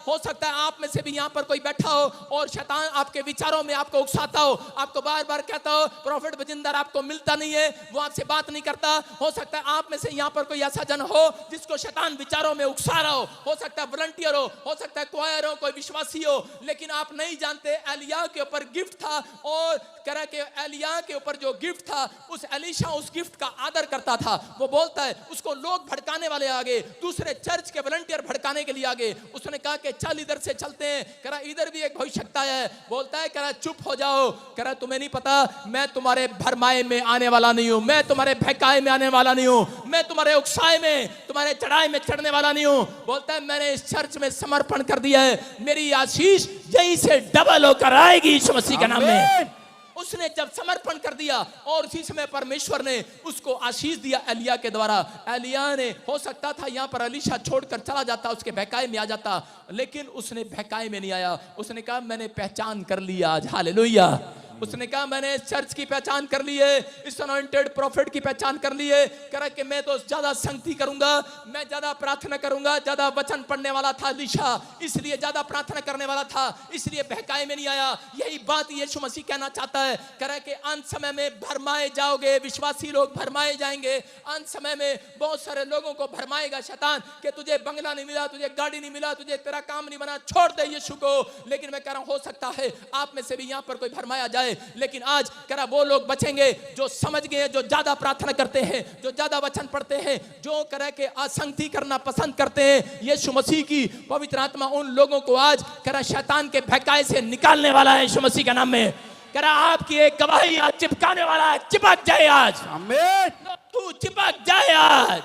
हो सकता है आप में से भी यहाँ पर कोई बैठा हो और शैतान आपके विचारों में आपको उकसाता हो, आपको बार बार कहता हो प्रॉफिट बजिंदर आपको मिलता नहीं है, वो आपसे बात नहीं करता। हो सकता है आप में से यहाँ पर कोई ऐसा जन हो जिसको शैतान विचारों में उकसा रहा हो सकता है वॉलंटियर हो सकता है क्वायर हो, कोई विश्वासी हो, लेकिन आप नहीं जानते एलिया के ऊपर गिफ्ट था और कह रहा कि एलिया के ऊपर जो गिफ्ट था उस एलीशा उस गिफ्ट का आदर करता था। वो बोलता है उसको लोग भड़काने वाले आगे, दूसरे चर्च के वॉलंटियर भड़काने के लिए आगे, उसने कहा कि चल इधर से चलते हैं, कह रहा इधर भी एक भविष्यवक्ता है, बोलता है कह रहा चुप हो जाओ, कह रहा तुम्हें नहीं पता मैं तुम्हारे भरमाए में आने वाला नहीं हूं, मैं तुम्हारे भड़काए में आने वाला नहीं हूं, मैं तुम्हारे उकसाए में तुम्हारे चढ़ाई में चढ़ने वाला नहीं हूं। बोलता है मैंने इस चर्च में समर्पण कर दिया है, मेरी आशीष यहीं से डबल होकर आएगी यीशु मसीह के नाम में। उसने जब समर्पण कर दिया और उसी समय परमेश्वर ने उसको आशीष दिया एलिया के द्वारा। एलिया ने हो सकता था यहाँ पर एलीशा छोड़कर चला जाता, उसके बहकाए में आ जाता, लेकिन उसने बहकाए में नहीं आया। उसने कहा मैंने पहचान कर लिया आज, हालेलुया। उसने कहा मैंने इस चर्च की पहचान कर ली है, इस अनॉइंटेड प्रॉफिट की पहचान कर ली है। कह रहा कि मैं तो ज्यादा संगति करूंगा, मैं ज्यादा प्रार्थना करूंगा, ज्यादा वचन पढ़ने वाला था एलीशा, इसलिए ज्यादा प्रार्थना करने वाला था, इसलिए बहकाए में नहीं आया। यही बात यीशु मसीह कहना चाहता है। कह रहा है कि अंत समय में भरमाए जाओगे, विश्वासी लोग भरमाए जाएंगे। अंत समय में बहुत सारे लोगों को भरमाएगा शैतान कि तुझे बंगला नहीं मिला, तुझे गाड़ी नहीं मिला, तुझे तेरा काम नहीं बना, छोड़ दे यीशु को। लेकिन मैं कह रहा हूं हो सकता है आप में से भी यहां पर कोई भरमाया जाए, लेकिन आज कह रहा वो लोग बचेंगे जो समझ गए, जो ज्यादा प्रार्थना करते हैं, जो ज्यादा वचन पढ़ते हैं, जो कह रहा कि असंगति करना पसंद करते हैं। यीशु मसीह की पवित्र आत्मा उन लोगों को आज कह रहा शैतान के भड़काए से निकालने वाला है यीशु मसीह के नाम में। कह रहा आपकी एक गवाही आज चिपकाने वाला है, चिपक जाए आज, आमीन, तू चिपक जाए आज,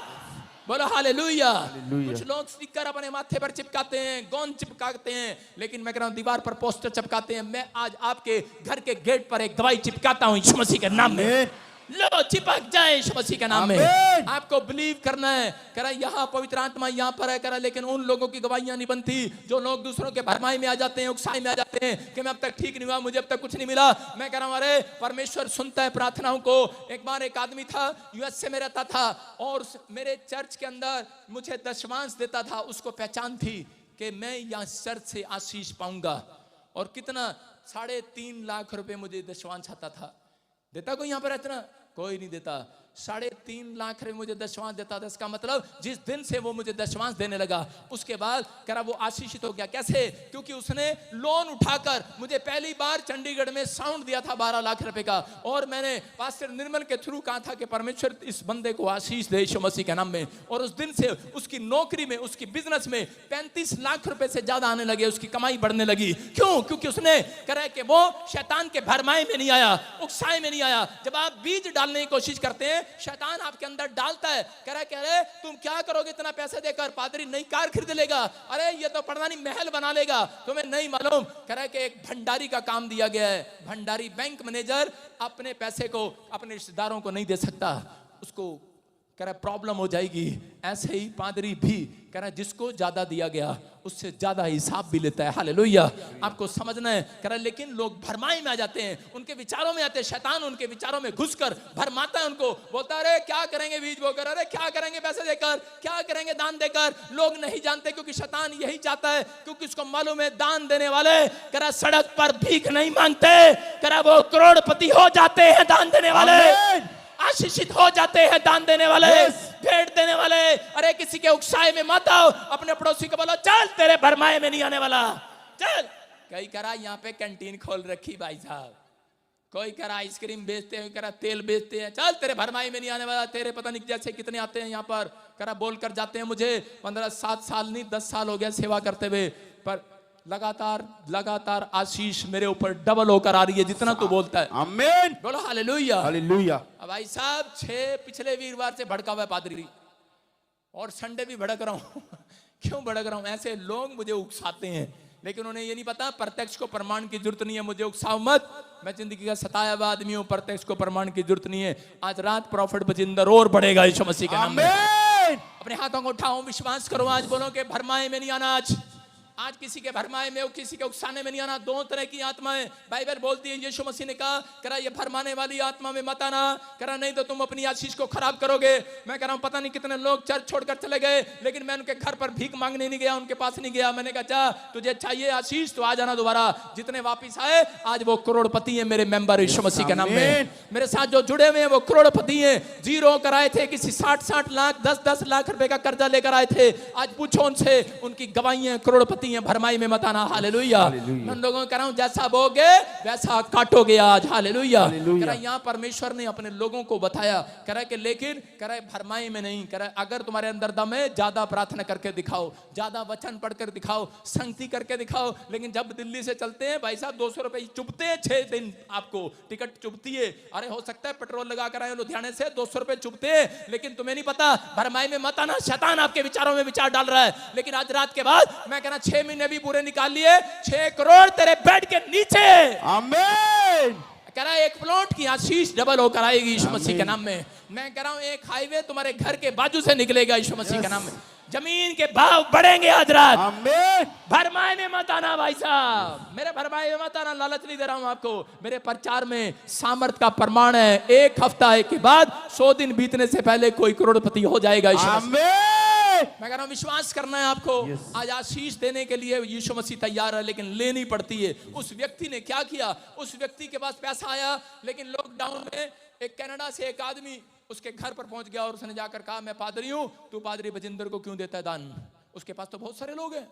बोलो हालेलुया। कुछ लोग स्टिकर अपने माथे पर चिपकाते हैं, गोंद चिपकाते हैं, लेकिन मैं कह रहा हूं दीवार पर पोस्टर चिपकाते हैं। मैं आज आपके घर के गेट पर एक गवाही चिपकाता हूं यीशु मसीह के नाम में, लो चिपक जाए यीशु मसीह के नाम में। आपको बिलीव करना है। कह रहा यहाँ पवित्र आत्मा यहाँ पर है, कह रहा लेकिन उन लोगों की गवाहियां नहीं बनती जो लोग दूसरों के भरमाई में आ जाते हैं, उकसाई में आ जाते हैं कि मैं अब तक ठीक नहीं हुआ, मुझे अब तक कुछ नहीं मिला। मैं कह रहा हूँ अरे परमेश्वर सुनता है प्रार्थनाओं को। एक बार एक आदमी था, यूएसए में रहता था और मेरे चर्च के अंदर मुझे दशमांश देता था। उसको पहचान थी कि मैं यहाँ चर्च से आशीष पाऊंगा, और कितना 3.5 लाख रुपए मुझे दशमांश आता था। देता कोई यहाँ पर इतना? कोई नहीं देता। 3.5 लाख रुपए मुझे दशमांश देता था। इसका मतलब जिस दिन से वो मुझे दशमांश देने लगा उसके बाद कह रहा वो आशीषित हो गया। कैसे? क्योंकि उसने लोन उठाकर मुझे पहली बार चंडीगढ़ में साउंड दिया था 12 लाख रुपए का, और मैंने पास्टर निर्मल के थ्रू कहा था कि परमेश्वर इस बंदे को आशीष दे यीशु मसीह के नाम में। और उस दिन से उसकी नौकरी में, उसकी बिजनेस में 35 लाख रुपए से ज्यादा आने लगे, उसकी कमाई बढ़ने लगी। क्यों? क्योंकि उसने कह रहा है कि वो शैतान के भरमाए में नहीं आया, उकसाए में नहीं आया। जब आप बीज डालने की कोशिश करते हैं, शैतान आपके अंदर डालता है, कह रहा है तुम क्या करोगे इतना पैसे देकर? पादरी नई कार खरीद लेगा, अरे ये तो पढ़ना नहीं महल बना लेगा, तुम्हें नहीं मालूम। कह रहा है कि एक भंडारी का काम दिया गया है। भंडारी बैंक मैनेजर अपने पैसे को अपने रिश्तेदारों को नहीं दे सकता, उसको कह रहा प्रॉब्लम हो जाएगी। ऐसे ही पादरी भी कह रहा जिसको ज्यादा दिया गया उससे ज्यादा हिसाब भी लेता है। हालेलुया, आपको समझना है। कह रहा लेकिन लोग भरमाई में आ जाते हैं, उनके विचारों में आते हैं, शैतान उनके विचारों में घुसकर भरमाता है उनको। बोलता है अरे क्या करेंगे बीज बोकर, अरे क्या करेंगे पैसे देकर, क्या करेंगे दान देकर। लोग नहीं जानते क्योंकि शैतान यही चाहता है, क्योंकि उसको मालूम है दान देने वाले कह रहा सड़क पर भीख नहीं मांगते, कह रहा वो करोड़पति हो जाते हैं दान देने वाले, आशीषित हो जाते हैं दान देने वाले, भेंट देने वाले। अरे किसी के उकसाए में मत आओ, अपने पड़ोसी को बोलो चल तेरे भरमाए में नहीं आने वाला, चल। कई करा यहाँ पे कैंटीन खोल रखी भाई साहब, कोई करा आइसक्रीम बेचते हैं, करा तेल बेचते हैं, चल तेरे भरमाई में नहीं आने वाला। तेरे पता नहीं जैसे कितने आते हैं यहाँ पर, करा बोल कर जाते हैं। मुझे 7 साल नहीं 10 साल हो गया सेवा करते हुए, पर लगातार आशीष मेरे ऊपर डबल होकर आ रही है जितना तू बोलता है। आमीन, बोलो हालेलुया, हालेलुया। अब भाई साहब 6 पिछले वीरवार से भड़का हुआ है पादरी, और संडे भी भड़क रहा हूं। क्यों भड़क रहा हूं? ऐसे लोग मुझे उकसाते हैं, लेकिन उन्हें ये नहीं पता प्रत्यक्ष को प्रमाण की जरूरत नहीं है। मुझे उकसाओ मत, मैं जिंदगी का सताया हुआ आदमी हूं, प्रत्यक्ष को प्रमाण की जरूरत नहीं है। आज रात प्रॉफिट बजिंदर और बढ़ेगा यीशु मसीह के नाम में। अपने हाथों को उठाओ, विश्वास करो, आज बोलो कि भरमाए में नहीं आना। आज आज किसी के भरमाए में हो, किसी के उकसाने में नहीं आना। दो तरह की आत्माएं बाइबल बोलती है। यीशु मसीह ने कहा करा ये भरमाने वाली आत्मा में मत आना, करा नहीं तो तुम अपनी आशीष को खराब करोगे। मैं कह रहा हूं पता नहीं कितने लोग चर्च छोड़कर चले गए, लेकिन मैं उनके घर पर भीख मांगने नहीं गया, उनके पास नहीं गया। मैंने कहा जा तुझे चाहिए आशीष तो आ जाना दोबारा। जितने वापिस आए आज वो करोड़पति है मेरे मेंबर यीशु मसीह के नाम में। मेरे साथ जो जुड़े हुए हैं वो करोड़पति हैं। जीरो कराए थे, किसी 60-60 लाख 10-10 लाख रुपए का कर्जा लेकर आए थे, आज पूछो उनसे, उनकी गवाहियां करोड़पति हैं। भरमाई में मत आना। हालेलुया। मैं उन लोगों को कह रहा हूं जैसा बोगे वैसा काटोगे आज। हालेलुया। यहाँ परमेश्वर ने अपने लोगों को बताया कह रहा है कि लेकिन कह रहा है भरमाई में नहीं, कह रहा है अगर तुम्हारे अंदर दम है ज्यादा प्रार्थना करके दिखाओ, ज्यादा वचन पढ़कर दिखाओ, संगति करके दिखाओ। लेकिन जब दिल्ली से चलते हैं भाई साहब 200 रुपए चुभते हैं, 6 दिन आपको टिकट चुभती है। अरे हो सकता है पेट्रोल लगा कर आए लुधियाने से 200 रुपए चुभते हैं, लेकिन तुम्हें नहीं पता भरमाई में मत आना। शैतान आपके विचारों में विचार डाल रहा है। लेकिन आज रात के बाद मैं कहना 6 महीने भी पूरे निकाल लिए, 6 करोड़ तेरे बेड के नीचे। आमीन। कह रहा है एक प्लॉट की आशीष डबल होकर आएगी यीशु मसीह के नाम में। मैं कह रहा हूं एक हाईवे तुम्हारे घर के बाजू से निकलेगा यीशु मसीह के नाम में। जमीन के भाव बढ़ेंगे आज रात। आमीन। भरमाए में मत आना भाई साहब, मेरे भरमाए में मत आना। लालच नहीं दे रहा हूं आपको, मेरे प्रचार में सामर्थ का प्रमाण है। एक हफ्ता के बाद 100 दिन बीतने से पहले कोई करोड़पति हो जाएगा यीशु मसीह। मैं कह रहा हूं विश्वास करना है आपको। आज आशीष देने के लिए यीशु मसीह तैयार है, लेकिन लेनी पड़ती है। उस व्यक्ति ने क्या किया, उस व्यक्ति के पास पैसा आया, लेकिन लॉकडाउन में एक कनाडा से एक आदमी उसके घर पर पहुंच गया और उसने जाकर कहा मैं पादरी हूं, तू पादरी बजिंदर को क्यों देता है दान? उसके पास तो बहुत सारे लोग हैं।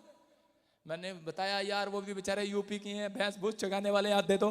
मैंने बताया यार वो भी बेचारे यूपी की हैं, भैंस भूस चगाने वाले याद दे दो।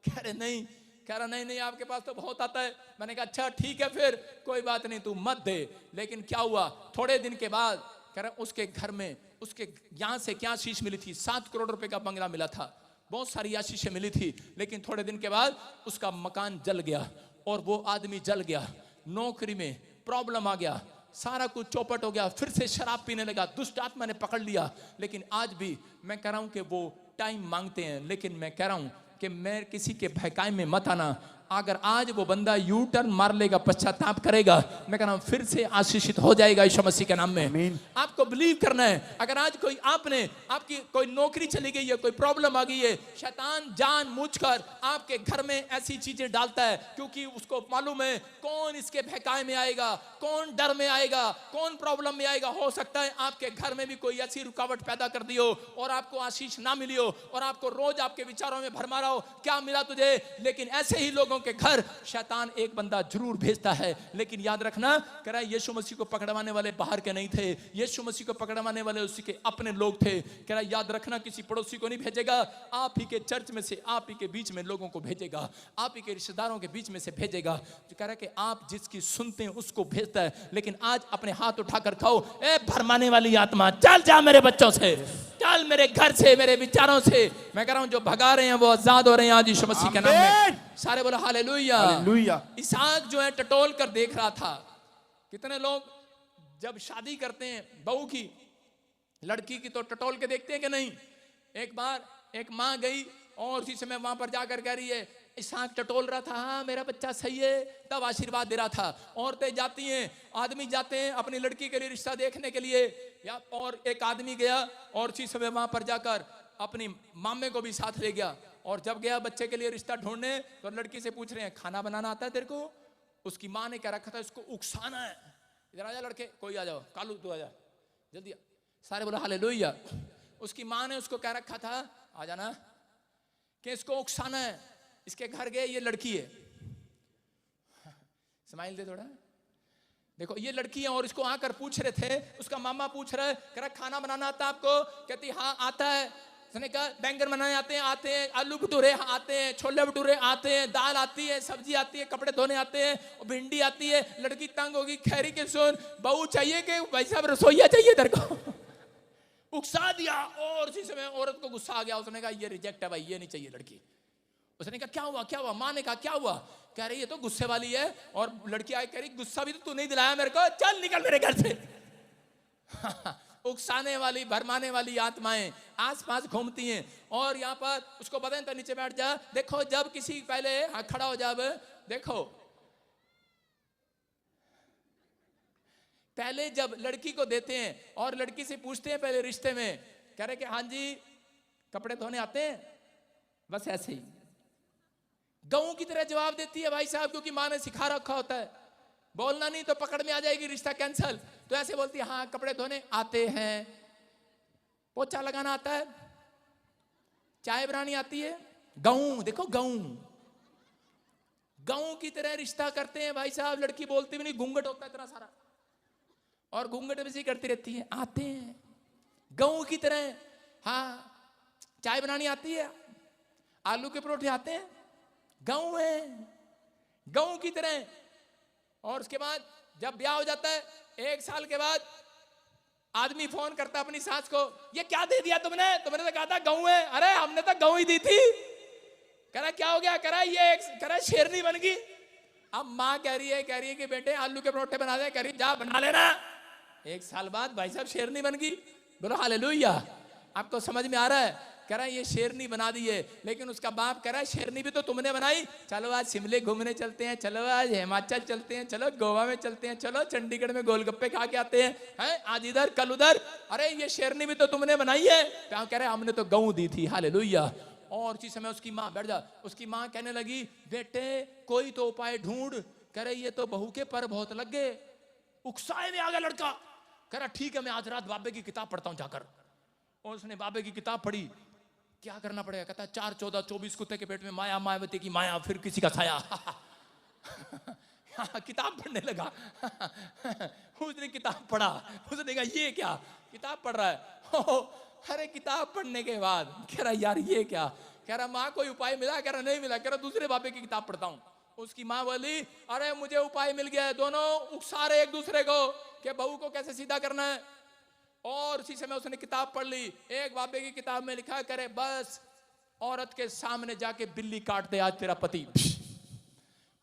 कह रहे नहीं, कह रहा नहीं आपके पास तो बहुत आता है। मैंने कहा अच्छा ठीक है फिर कोई बात नहीं तू मत दे। लेकिन क्या हुआ, थोड़े दिन के बाद कह रहा उसके घर में उसके यहाँ से क्या आशीष मिली थी, 7 करोड़ रुपए का बंगला मिला था, बहुत सारी आशीषें मिली थी। लेकिन थोड़े दिन के बाद उसका मकान जल गया और वो आदमी जल गया। नौकरी में प्रॉब्लम आ गया, सारा कुछ चौपट हो गया, फिर से शराब पीने लगा, दुष्ट आत्मा ने पकड़ लिया। लेकिन आज भी मैं कह रहा हूं कि वो टाइम मांगते हैं, लेकिन मैं कह रहा हूं कि मैं किसी के भयकाय में मत आना। अगर आज वो बंदा यू टर्न मार लेगा, पश्चाताप करेगा, मैं कह रहा हूं फिर से आशीषित हो जाएगा यीशु मसीह के नाम में। आपको बिलीव करना है। अगर आज कोई आपकी कोई नौकरी चली गई है, कोई प्रॉब्लम आ गई है, शैतान जानबूझकर आपके घर में ऐसी चीजें डालता है क्योंकि उसको मालूम है कौन इसके भयकाय में आएगा, कौन डर में आएगा, कौन प्रॉब्लम में आएगा। हो सकता है आपके घर में भी कोई ऐसी रुकावट पैदा कर दी हो और आपको आशीष ना मिली हो और आपको रोज आपके विचारों में भरमा रहा हो क्या मिला तुझे। लेकिन ऐसे ही लोगों के घर शैतान एक बंदा जरूर भेजता है। लेकिन याद रखना, कह रहा है यीशु मसीह को पकड़वाने वाले बाहर के नहीं थे, यीशु मसीह को पकड़वाने वाले उसी के अपने लोग थे। कह रहा है याद रखना किसी पड़ोसी को नहीं भेजेगा, आप ही के चर्च में से, आप ही के बीच में लोगों को भेजेगा, आप ही के रिश्तेदारों के बीच में से भेजेगा। जो कह रहा है कि आप जिसकी सुनते हैं उसको भेजता है। लेकिन आज अपने हाथ उठाकर खाओ, ए भरमाने वाली आत्मा चल जा मेरे बच्चों से, चल मेरे घर से, मेरे विचारों से। मैं कह रहा हूं जो भगा रहे हैं वो आजाद हो रहे हैं आज यीशु मसीह के नाम में। सारे बोलो हालेलुया। इसहाक जो है टटोल कर देख रहा था। कितने लोग जब शादी करते हैं बहू की, लड़की की, तो टटोल के देखते हैं कि नहीं। एक बार एक माँ गई और उसी समय वहां पर जाकर कह रही है इसहाक टटोल रहा था, हाँ मेरा बच्चा सही है, तब आशीर्वाद दे रहा था। औरतें जाती हैं, आदमी जाते हैं अपनी लड़की के लिए रिश्ता देखने के लिए, या और एक आदमी गया और उसी समय वहां पर जाकर अपनी मामे को भी साथ ले गया। और जब गया बच्चे के लिए रिश्ता ढूंढने तो लड़की से पूछ रहे हैं खाना बनाना आता है तेरे को? उसकी माँ ने क्या रखा था, इसको उकसाना है। इधर आ जा लड़के, कोई आ जाओ, कालू तू आ जा जल्दी। सारे बोलो हालेलुया। उसकी माँ ने उसको क्या रखा था, आ जाना, कि इसको उकसाना है। इसके घर गए, ये लड़की है, स्माइल दे थोड़ा, देखो ये लड़की है। और इसको आकर पूछ रहे थे, उसका मामा पूछ रहा है, कह रहा खाना बनाना आता है आपको? कहती हाँ आता है। उसने कहा बैंगन बनाने आते हैं, आलू भटूरे आते हैं, छोले भटूरे आते हैं, दाल आती है, सब्जी आती है, कपड़े धोने आते हैं, और भिंडी आती है। लड़की तंग होगी, खैरी के सुन, बहू चाहिए कि भाई साहब रसोईया चाहिए तेरे को? उकसा दिया। और उसी समय औरत को गुस्सा आ गया, उसने कहा ये रिजेक्ट है भाई, ये नहीं चाहिए लड़की। उसने कहा क्या हुआ क्या हुआ? माँ ने कहा क्या हुआ? कह रही है तो गुस्से वाली है। और लड़की आई कह रही गुस्सा भी तो तू नहीं दिलाया मेरे को, चल निकल मेरे घर से। उकसाने वाली भरमाने वाली आत्माएं आसपास घूमती हैं। और यहाँ पर उसको पता नहीं था, नीचे बैठ जा। देखो जब किसी पहले खड़ा हो, जब देखो पहले जब लड़की को देते हैं और लड़की से पूछते हैं पहले रिश्ते में कह रहे कि हाँ जी कपड़े धोने आते हैं, बस ऐसे ही गऊ की तरह जवाब देती है भाई साहब, क्योंकि माँ ने सिखा रखा होता है बोलना नहीं तो पकड़ में आ जाएगी, रिश्ता कैंसल। तो ऐसे बोलती है हाँ कपड़े धोने आते हैं, पोछा लगाना आता है, चाय बनानी आती है। गऊ देखो गऊ की तरह रिश्ता करते हैं भाई साहब। लड़की बोलती भी नहीं, घूंघट होता है इतना सारा और घूंघट में से करती रहती है, आते हैं गऊ की तरह। हाँ चाय बनानी आती है, आलू के परोठे आते हैं, गऊ है गऊ की तरह। और उसके बाद जब ब्याह हो जाता है 1 साल के बाद आदमी फोन करता अपनी सास को, ये क्या दे दिया तुमने तो कहा था गऊ है। अरे हमने तो गऊ ही दी थी। कह रहा क्या हो गया, कह रहा शेरनी बन गई। अब माँ कह रही है कि बेटे आलू के परोठे बना दे, कह रही जा बना लेना। 1 साल बाद भाई साहब शेरनी बन गई। बोलो हालेलुया। आपको समझ में आ रहा है? कह रहा है ये शेरनी बना दी है, लेकिन उसका बाप कह रहा है शेरनी भी तो तुमने बनाई। चलो आज शिमले घूमने चलते हैं, चलो आज हिमाचल चलते हैं, चलो गोवा में चलते हैं, चलो चंडीगढ़ में गोलगप्पे खा के आते हैं, आज इधर कल उधर। अरे ये शेरनी भी तो तुमने बनाई है। कह रहे हमने तो गऊ दी थी। हालेलुया। और उसी समय उसकी माँ बैठ जा, उसकी माँ कहने लगी बेटे कोई तो उपाय ढूंढ। कह रहे ये तो बहू के पर बहुत लग गए। उकसाए में आ गया लड़का। कह रहा ठीक है मैं आज रात बाबे की किताब पढ़ता हूं जाकर। और उसने बाबे की किताब पढ़ी। क्या करना पड़ेगा? कहता 4, 14, 24 कुत्ते के पेट में माया, मायावती की माया, फिर किसी का साया। किताब पढ़ने लगा। उसने किताब पढ़ा, उसने कहा ये क्या किताब पढ़ रहा है। अरे किताब पढ़ने के बाद कह रहा यार ये क्या। कह रहा माँ कोई उपाय मिला? कह रहा नहीं मिला। कह रहा दूसरे बाबे की किताब पढ़ता हूँ। उसकी माँ बोली अरे मुझे उपाय मिल गया है। दोनों उकसा रहे एक दूसरे को कि बहू को कैसे सीधा करना है। और उसी समय उसने किताब पढ़ ली। एक बाबे की किताब में लिखा करे बस औरत के सामने जाके बिल्ली काट दे आज तेरा पति।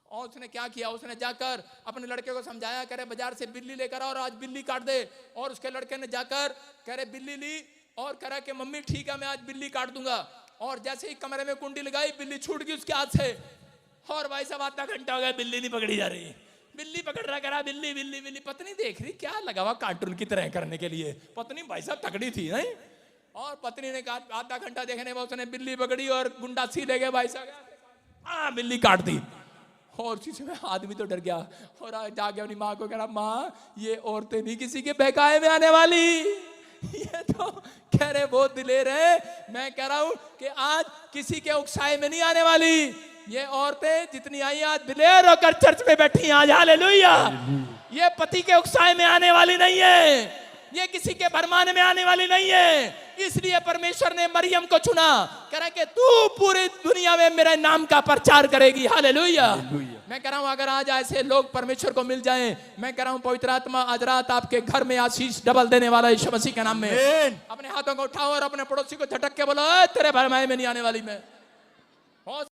और उसने क्या किया, उसने जाकर अपने लड़के को समझाया, करे बाजार से बिल्ली लेकर आओ और आज बिल्ली काट दे। और उसके लड़के ने जाकर करे बिल्ली ली और करा कि मम्मी ठीक है मैं आज बिल्ली काट दूंगा। और जैसे ही कमरे में कुंडी लगाई बिल्ली छूट गई उसके हाथ से। और भाई साहब आधा घंटा हो गया बिल्ली नहीं पकड़ी जा रही। बिल्ली पकड़ रहा, करा बिल्ली बिल्ली बिल्ली। पत्नी देख रही क्या लगा हुआ कार्टून की तरह करने के लिए। पत्नी भाई साहब तकड़ी थी नहीं। और पत्नी ने कहा आधा घंटा देखने में उसने बिल्ली पकड़ी और गुंडा सी ले गए भाई साहब, बिल्ली काट दी। और उसी समय आदमी तो डर गया और जाके अपनी माँ को कह रहा माँ ये औरतें नहीं किसी के बहकाए में आने वाली। ये तो कह रहे बहुत दिलेर है। मैं कह रहा हूं कि आज किसी के उकसाए में नहीं आने वाली। ये औरतें जितनी आई आज दिलेर होकर चर्च में बैठी आज। हालेलुया। ये पति के उकसाए में आने वाली नहीं है, ये किसी के भरमाने में आने वाली नहीं है। इसलिए परमेश्वर ने मरियम को चुना, कह रहा कि तू पूरी दुनिया में मेरे नाम का प्रचार करेगी। हालेलुया। मैं कह रहा हूं अगर आज ऐसे लोग परमेश्वर को मिल जाएं, मैं कह रहा हूं पवित्र आत्मा आज रात आपके घर में आशीष डबल देने वाला यीशु मसीह के नाम में। अपने हाथों को उठाओ और अपने पड़ोसी को झटक के बोलो तेरे भरमाए में नहीं आने वाली मैं।